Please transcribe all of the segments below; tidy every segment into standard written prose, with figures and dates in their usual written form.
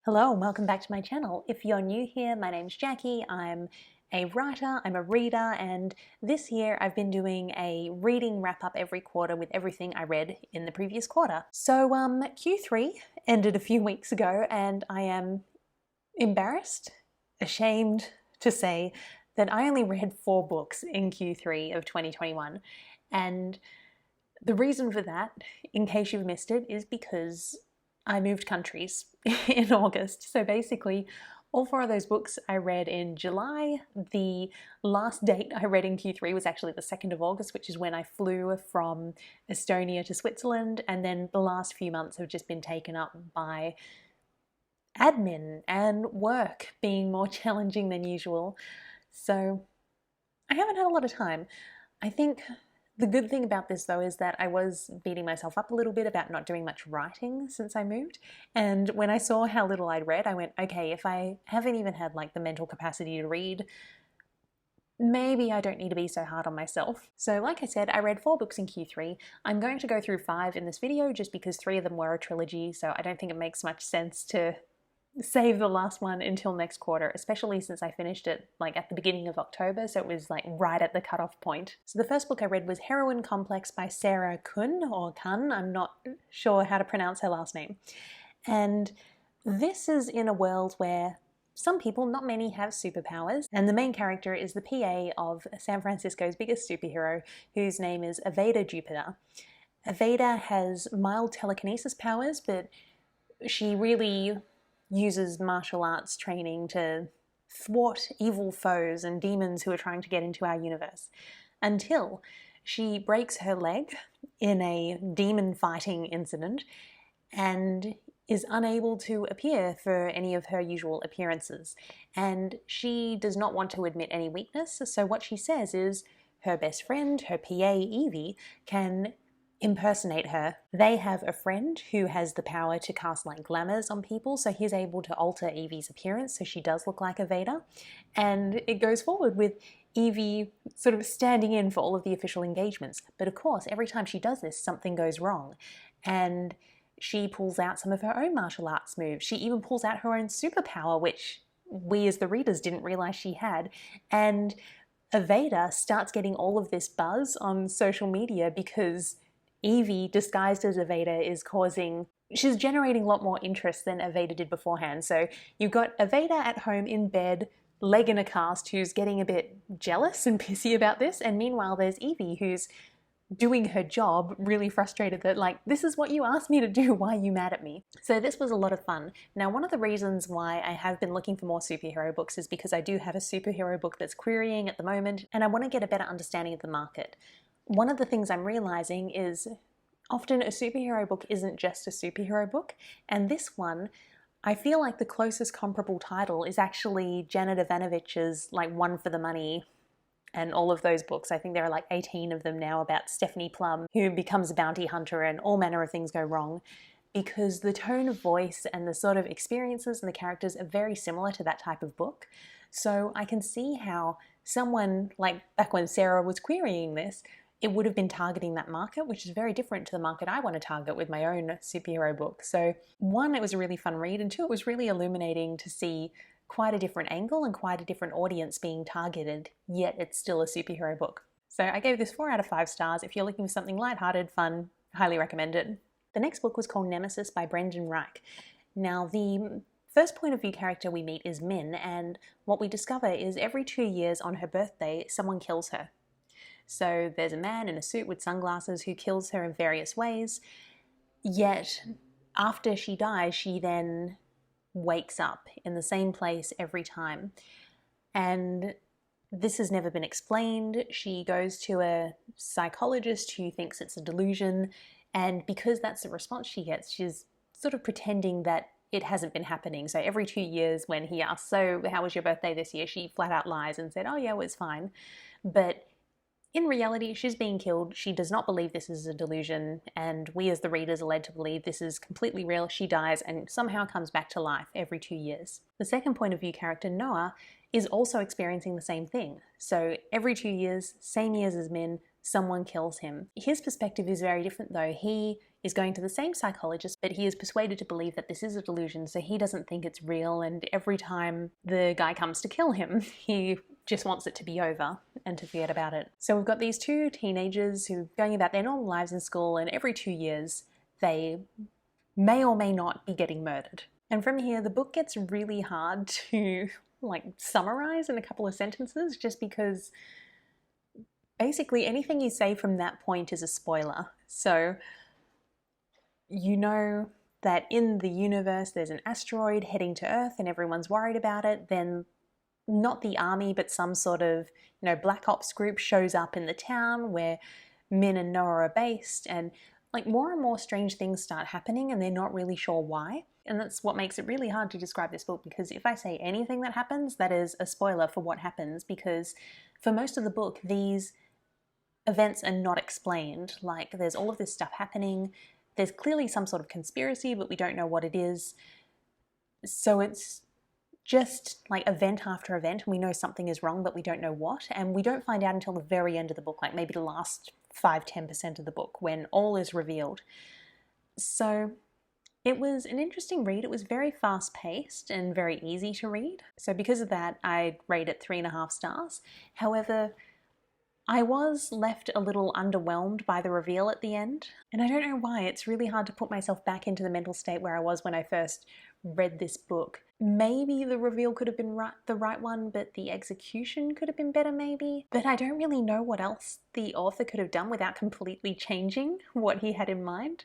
Hello and welcome back to my channel. If you're new here, my name's Jackie. I'm a writer, I'm a reader, and this year I've been doing a reading wrap-up every quarter with everything I read in the previous quarter. So Q3 ended a few weeks ago and I am embarrassed, ashamed to say that I only read 4 books in Q3 of 2021. And the reason for that, in case you've missed it, is because I moved countries in August. So basically, all 4 of those books I read in July. The last date I read in Q3 was actually the 2nd of August, which is when I flew from Estonia to Switzerland. And then the last few months have just been taken up by admin and work being more challenging than usual. So I haven't had a lot of time. I think the good thing about this though is that I was beating myself up a little bit about not doing much writing since I moved. And when I saw how little I'd read, I went, okay, if I haven't even had like the mental capacity to read, maybe I don't need to be so hard on myself. So like I said, I read 4 books in Q3. I'm going to go through 5 in this video just because 3 of them were a trilogy, so I don't think it makes much sense to save the last one until next quarter, especially since I finished it like at the beginning of October, so it was like right at the cutoff point. So the first book I read was Heroine Complex by Sarah Kuhn, or Kuhn, I'm not sure how to pronounce her last name. And this is in a world where some people, not many, have superpowers, and the main character is the PA of San Francisco's biggest superhero, whose name is Aveda Jupiter. Aveda has mild telekinesis powers, but she really uses martial arts training to thwart evil foes and demons who are trying to get into our universe, until she breaks her leg in a demon fighting incident and is unable to appear for any of her usual appearances. And she does not want to admit any weakness, so what she says is her best friend, her PA Evie, can impersonate her. They have a friend who has the power to cast like glamours on people, so he's able to alter Evie's appearance so she does look like a Vader. And it goes forward with Evie sort of standing in for all of the official engagements. But of course, every time she does this, something goes wrong. And she pulls out some of her own martial arts moves. She even pulls out her own superpower, which we as the readers didn't realize she had. And Aveda starts getting all of this buzz on social media because Evie, disguised as Aveda, she's generating a lot more interest than Aveda did beforehand. So you've got Aveda at home in bed, leg in a cast, who's getting a bit jealous and pissy about this, and meanwhile there's Evie who's doing her job, really frustrated that like, this is what you asked me to do, why are you mad at me? So this was a lot of fun. Now, one of the reasons why I have been looking for more superhero books is because I do have a superhero book that's querying at the moment, and I want to get a better understanding of the market. One of the things I'm realizing is often a superhero book isn't just a superhero book, and this one, I feel like the closest comparable title is actually Janet Ivanovich's like One for the Money and all of those books. I think there are like 18 of them now about Stephanie Plum, who becomes a bounty hunter and all manner of things go wrong, because the tone of voice and the sort of experiences and the characters are very similar to that type of book. So I can see how someone, like back when Sarah was querying this, it would have been targeting that market, which is very different to the market I want to target with my own superhero book. So 1, it was a really fun read, and 2, it was really illuminating to see quite a different angle and quite a different audience being targeted, yet it's still a superhero book. So I gave this 4 out of 5 stars. If you're looking for something lighthearted, fun, highly recommend it. The next book was called Nemesis by Brendan Reich. Now, the first point of view character we meet is Min, and what we discover is every 2 years on her birthday, someone kills her. So there's a man in a suit with sunglasses who kills her in various ways, yet after she dies, she then wakes up in the same place every time. And this has never been explained. She goes to a psychologist who thinks it's a delusion, and because that's the response she gets, she's sort of pretending that it hasn't been happening. So every 2 years when he asks, so how was your birthday this year? She flat out lies and said, oh yeah, it was fine. But in reality, she's being killed. She does not believe this is a delusion, and we as the readers are led to believe this is completely real. She dies and somehow comes back to life every 2 years. The second point of view character, Noah, is also experiencing the same thing. So every 2 years, same years as Min, someone kills him. His perspective is very different though. He is going to the same psychologist, but he is persuaded to believe that this is a delusion, so he doesn't think it's real, and every time the guy comes to kill him, he just wants it to be over and to forget about it. So we've got these two teenagers who are going about their normal lives in school, and every 2 years they may or may not be getting murdered. And from here, the book gets really hard to summarize in a couple of sentences, just because basically anything you say from that point is a spoiler. So you know that in the universe there's an asteroid heading to Earth and everyone's worried about it. Then not the army, but some sort of, black ops group shows up in the town where Min and Noah are based, and more and more strange things start happening and they're not really sure why. And that's what makes it really hard to describe this book, because if I say anything that happens, that is a spoiler for what happens, because for most of the book, these events are not explained. There's all of this stuff happening. There's clearly some sort of conspiracy, but we don't know what it is. So it's just event after event, and we know something is wrong, but we don't know what. And we don't find out until the very end of the book, maybe the last 5-10% of the book, when all is revealed. So it was an interesting read. It was very fast-paced and very easy to read. So because of that, I'd rate it 3.5 stars. However, I was left a little underwhelmed by the reveal at the end. And I don't know why. It's really hard to put myself back into the mental state where I was when I first read this book. Maybe the reveal could have been the right one, but the execution could have been better maybe. But I don't really know what else the author could have done without completely changing what he had in mind.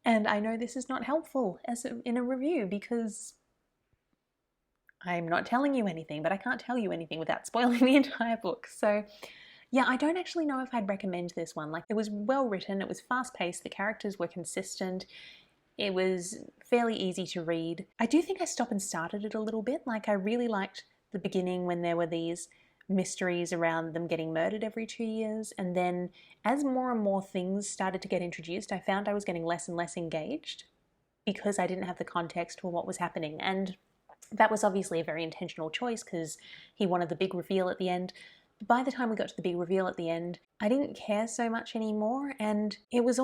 And I know this is not helpful in a review, because I'm not telling you anything, but I can't tell you anything without spoiling the entire book. So yeah, I don't actually know if I'd recommend this one. It was well written, it was fast paced, the characters were consistent, it was fairly easy to read. I do think I stopped and started it a little bit. I really liked the beginning when there were these mysteries around them getting murdered every 2 years, and then as more and more things started to get introduced, I found I was getting less and less engaged because I didn't have the context for what was happening. And that was obviously a very intentional choice, because he wanted the big reveal at the end. By the time we got to the big reveal at the end, I didn't care so much anymore, and it was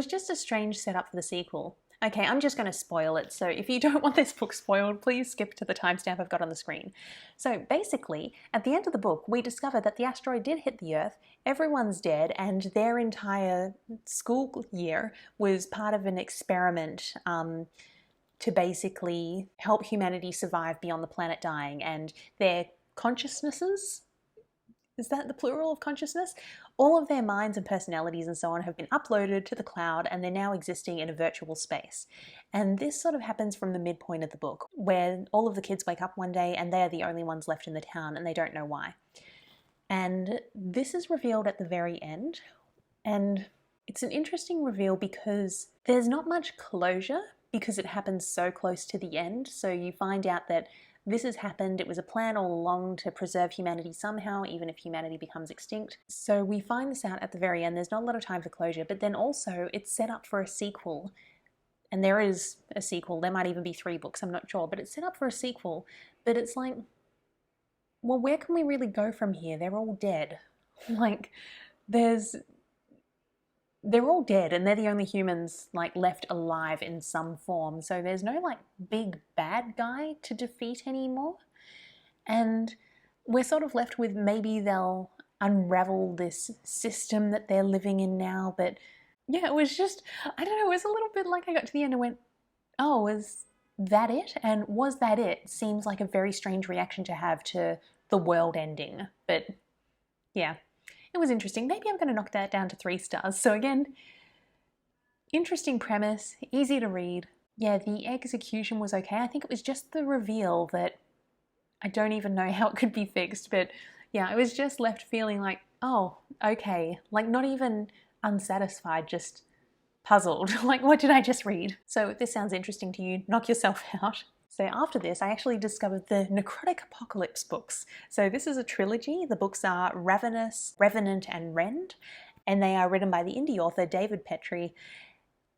just a strange setup for the sequel. Okay, I'm just going to spoil it, so if you don't want this book spoiled, please skip to the timestamp I've got on the screen. So basically, at the end of the book, we discover that the asteroid did hit the Earth, everyone's dead, and their entire school year was part of an experiment to basically help humanity survive beyond the planet dying, and their consciousnesses, is that the plural of consciousness? All of their minds and personalities and so on have been uploaded to the cloud, and they're now existing in a virtual space. And this sort of happens from the midpoint of the book, where all of the kids wake up one day and they're the only ones left in the town, and they don't know why. And this is revealed at the very end, and it's an interesting reveal because there's not much closure, because it happens so close to the end. So you find out that this has happened, it was a plan all along to preserve humanity somehow, even if humanity becomes extinct. So we find this out at the very end. There's not a lot of time for closure, but then also it's set up for a sequel. And there is a sequel. There might even be 3 books, I'm not sure, but it's set up for a sequel. But it's well, where can we really go from here? They're all dead. They're all dead, and they're the only humans left alive in some form. So there's no big bad guy to defeat anymore. And we're sort of left with maybe they'll unravel this system that they're living in now. But yeah, it was just, I don't know, it was a little bit I got to the end and went, oh, is that it? And was that it? Seems like a very strange reaction to have to the world ending. But yeah. It was interesting. Maybe I'm going to knock that down to 3 stars. So again, interesting premise, easy to read. Yeah, the execution was okay. I think it was just the reveal that I don't even know how it could be fixed. But yeah, I was just left feeling oh, okay. Not even unsatisfied, just puzzled. What did I just read? So if this sounds interesting to you, knock yourself out. So after this, I actually discovered the Necrotic Apocalypse books. So this is a trilogy. The books are Ravenous, Revenant, and Rend, and they are written by the indie author David Petrie,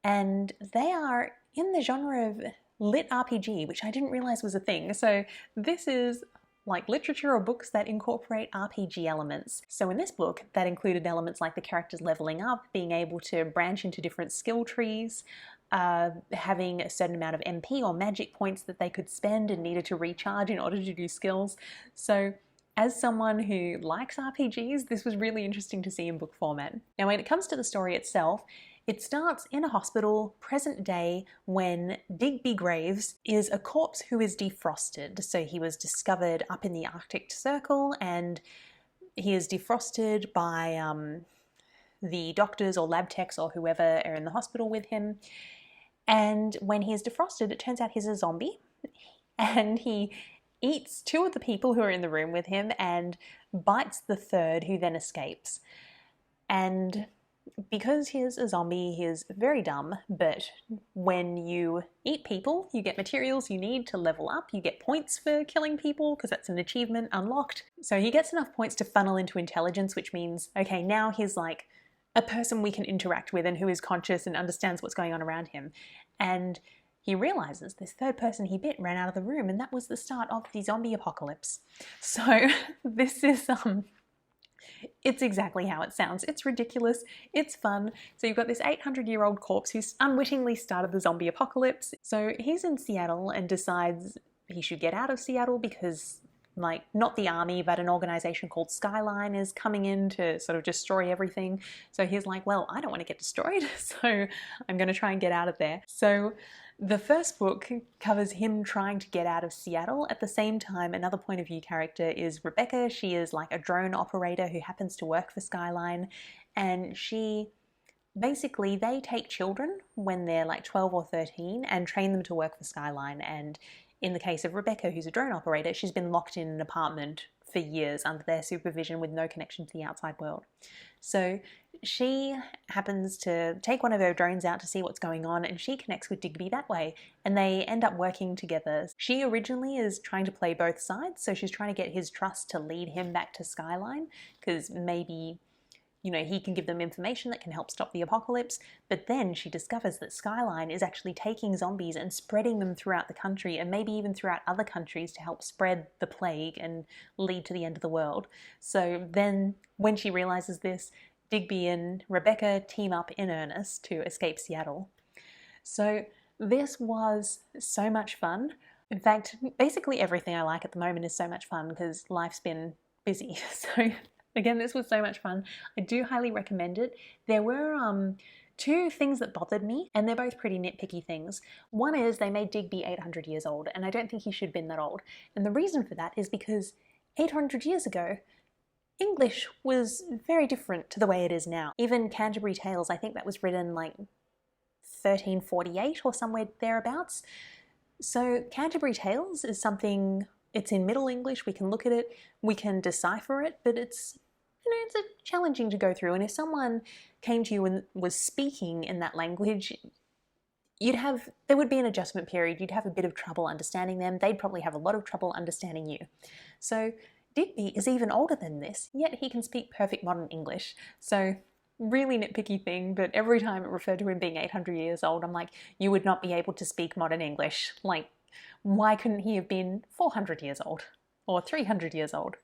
and they are in the genre of lit RPG, which I didn't realize was a thing. So this is like literature or books that incorporate RPG elements. So in this book, that included elements like the characters leveling up, being able to branch into different skill trees, having a certain amount of MP or magic points that they could spend and needed to recharge in order to do skills. So as someone who likes RPGs, this was really interesting to see in book format. Now, when it comes to the story itself, it starts in a hospital, present day, when Digby Graves is a corpse who is defrosted. So he was discovered up in the Arctic Circle, and he is defrosted by the doctors or lab techs or whoever are in the hospital with him. And when he is defrosted, it turns out he's a zombie, and he eats two of the people who are in the room with him and bites the third, who then escapes. And because he's a zombie, he's very dumb, but when you eat people, you get materials you need to level up. You get points for killing people because that's an achievement unlocked. So he gets enough points to funnel into intelligence, which means, okay, now he's like a person we can interact with and who is conscious and understands what's going on around him. And he realizes this third person he bit ran out of the room, and that was the start of the zombie apocalypse. So this is it's exactly how it sounds. It's ridiculous. It's fun. So you've got this 800-year-old corpse who's unwittingly started the zombie apocalypse. So he's in Seattle and decides he should get out of Seattle because, like, not the army, but an organization called Skyline is coming in to sort of destroy everything. So he's like, well, I don't want to get destroyed, so I'm going to try and get out of there. So the first book covers him trying to get out of Seattle. At the same time, another point of view character is Rebecca. She is like a drone operator who happens to work for Skyline, and she basically, they take children when they're like 12 or 13 and train them to work for Skyline. And in the case of Rebecca, who's a drone operator, she's been locked in an apartment for years under their supervision with no connection to the outside world. So she happens to take one of her drones out to see what's going on, and she connects with Digby that way, and they end up working together. She originally is trying to play both sides, so she's trying to get his trust to lead him back to Skyline, because maybe, you know, he can give them information that can help stop the apocalypse. But then she discovers that Skyline is actually taking zombies and spreading them throughout the country, and maybe even throughout other countries, to help spread the plague and lead to the end of the world. So then when she realizes this, Digby and Rebecca team up in earnest to escape Seattle. So this was so much fun. In fact, basically everything I like at the moment is so much fun because life's been busy. So again, this was so much fun. I do highly recommend it. There were two things that bothered me, and they're both pretty nitpicky things. One is they made Digby 800 years old, and I don't think he should have been that old. And the reason for that is because 800 years ago, English was very different to the way it is now. Even Canterbury Tales, I think that was written like 1348 or somewhere thereabouts. So Canterbury Tales is something, it's in Middle English, we can look at it, we can decipher it, but it's, you know, it's challenging to go through. And if someone came to you and was speaking in that language, there would be an adjustment period. You'd have a bit of trouble understanding them. They'd probably have a lot of trouble understanding you. So Digby is even older than this, yet he can speak perfect modern English. So really nitpicky thing, but every time it referred to him being 800 years old, I'm like, you would not be able to speak modern English. Like, why couldn't he have been 400 years old or 300 years old?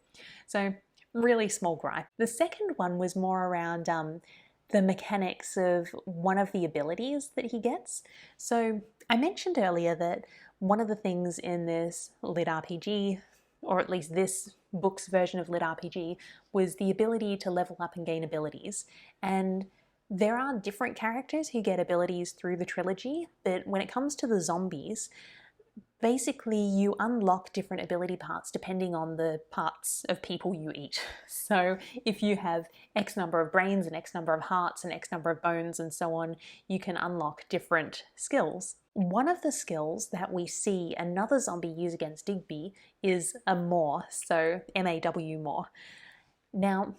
So really small gripe. The second one was more around the mechanics of one of the abilities that he gets. So I mentioned earlier that one of the things in this lit RPG, or at least this book's version of lit RPG, was the ability to level up and gain abilities. And there are different characters who get abilities through the trilogy, but when it comes to the zombies, basically you unlock different ability parts depending on the parts of people you eat. So if you have X number of brains and X number of hearts and X number of bones and so on, you can unlock different skills. One of the skills that we see another zombie use against Digby is a maw, so M-A-W maw. Now,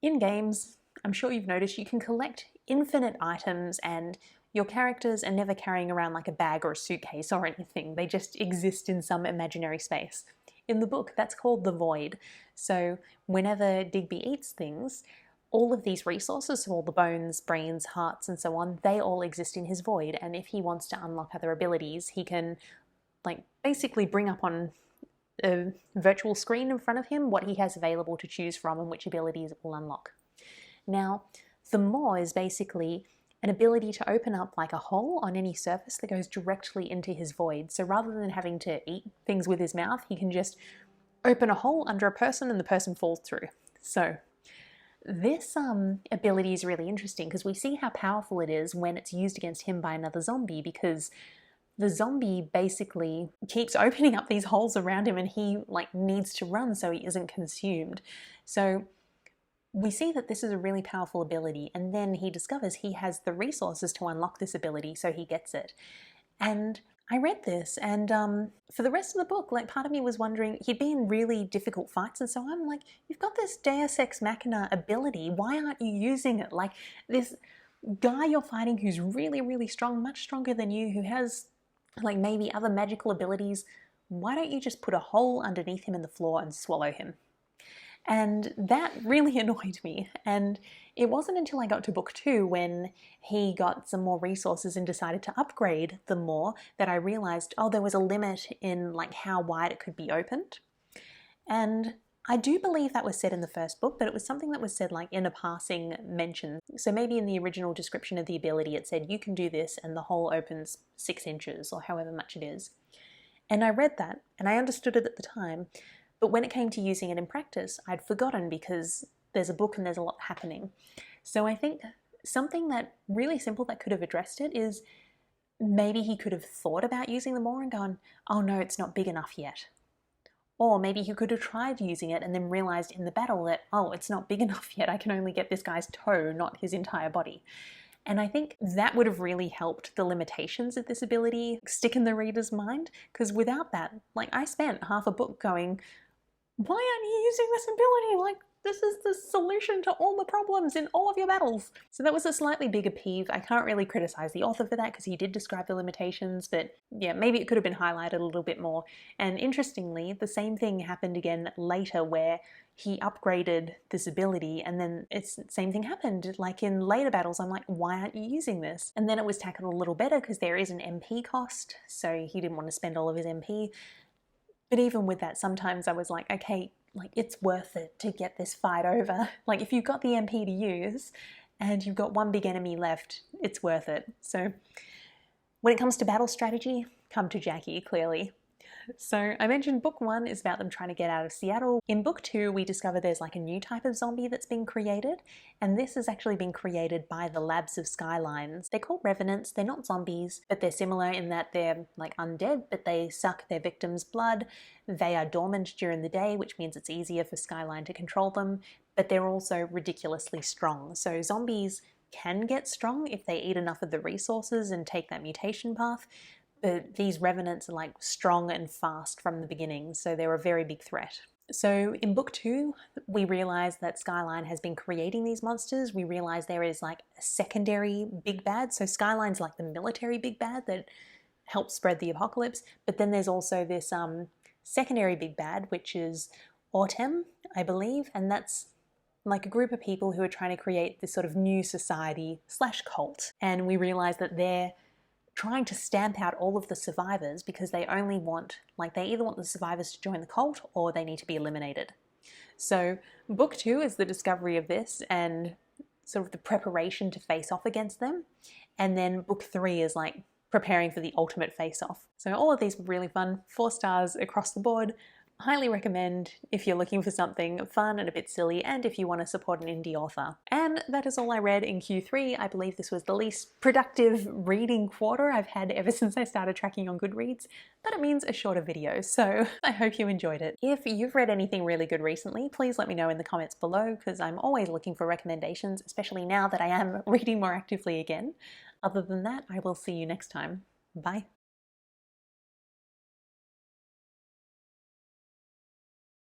in games, I'm sure you've noticed you can collect infinite items, and your characters are never carrying around like a bag or a suitcase or anything. They just exist in some imaginary space. In the book, that's called the void. So whenever Digby eats things, all of these resources, so all the bones, brains, hearts, and so on, they all exist in his void. And if he wants to unlock other abilities, he can like basically bring up on a virtual screen in front of him what he has available to choose from and which abilities it will unlock. Now, the maw is basically an ability to open up like a hole on any surface that goes directly into his void. So rather than having to eat things with his mouth, he can just open a hole under a person and the person falls through. So this ability is really interesting because we see how powerful it is when it's used against him by another zombie, because the zombie basically keeps opening up these holes around him and he like needs to run so he isn't consumed. So we see that this is a really powerful ability, and then he discovers he has the resources to unlock this ability, so he gets it. And I read this, and for the rest of the book, like, part of me was wondering, he'd be in really difficult fights, and so I'm like, you've got this Deus Ex Machina ability, why aren't you using it? Like, this guy you're fighting who's really, really strong, much stronger than you, who has like maybe other magical abilities, why don't you just put a hole underneath him in the floor and swallow him? And that really annoyed me. And it wasn't until I got to book 2 when he got some more resources and decided to upgrade them more that I realized, oh, there was a limit in like how wide it could be opened. And I do believe that was said in the first book, but it was something that was said like in a passing mention. So maybe in the original description of the ability it said you can do this and the hole opens 6 inches or however much it is. And I read that and I understood it at the time, but when it came to using it in practice, I'd forgotten because there's a book and there's a lot happening. So I think something that really simple that could have addressed it is maybe he could have thought about using the maw and gone, oh no, it's not big enough yet. Or maybe he could have tried using it and then realized in the battle that, oh, it's not big enough yet, I can only get this guy's toe, not his entire body. And I think that would have really helped the limitations of this ability stick in the reader's mind, because without that, like, I spent half a book going, why aren't you using this ability? Like, this is the solution to all the problems in all of your battles. So that was a slightly bigger peeve. I can't really criticize the author for that because he did describe the limitations, but yeah, maybe it could have been highlighted a little bit more. And interestingly, the same thing happened again later where he upgraded this ability and then it's the same thing happened. Like in later battles, I'm like, why aren't you using this? And then it was tackled a little better because there is an MP cost, so he didn't want to spend all of his MP. But even with that, sometimes I was like, okay, like, it's worth it to get this fight over. Like, if you've got the MP to use and you've got one big enemy left, it's worth it. So when it comes to battle strategy, come to Jackie, clearly. So I mentioned book 1 is about them trying to get out of Seattle. In book 2, we discover there's like a new type of zombie that's been created, and this has actually been created by the labs of Skylines. They're called Revenants. They're not zombies, but they're similar in that they're like undead, but they suck their victims' blood. They are dormant during the day, which means it's easier for Skyline to control them, but they're also ridiculously strong. So zombies can get strong if they eat enough of the resources and take that mutation path, but these Revenants are like strong and fast from the beginning, so they're a very big threat. So in book 2, we realize that Skyline has been creating these monsters. We realize there is like a secondary big bad. So Skyline's like the military big bad that helps spread the apocalypse, but then there's also this secondary big bad, which is Autumn, I believe, and that's like a group of people who are trying to create this sort of new society / cult. And we realize that they're trying to stamp out all of the survivors because they only want, like, they either want the survivors to join the cult or they need to be eliminated. So book 2 is the discovery of this and sort of the preparation to face off against them. And then book 3 is like preparing for the ultimate face-off. So all of these were really fun, 4 stars across the board. Highly recommend if you're looking for something fun and a bit silly and if you want to support an indie author. And that is all I read in Q3. I believe this was the least productive reading quarter I've had ever since I started tracking on Goodreads, but it means a shorter video, so I hope you enjoyed it. If you've read anything really good recently, please let me know in the comments below because I'm always looking for recommendations, especially now that I am reading more actively again. Other than that, I will see you next time. Bye.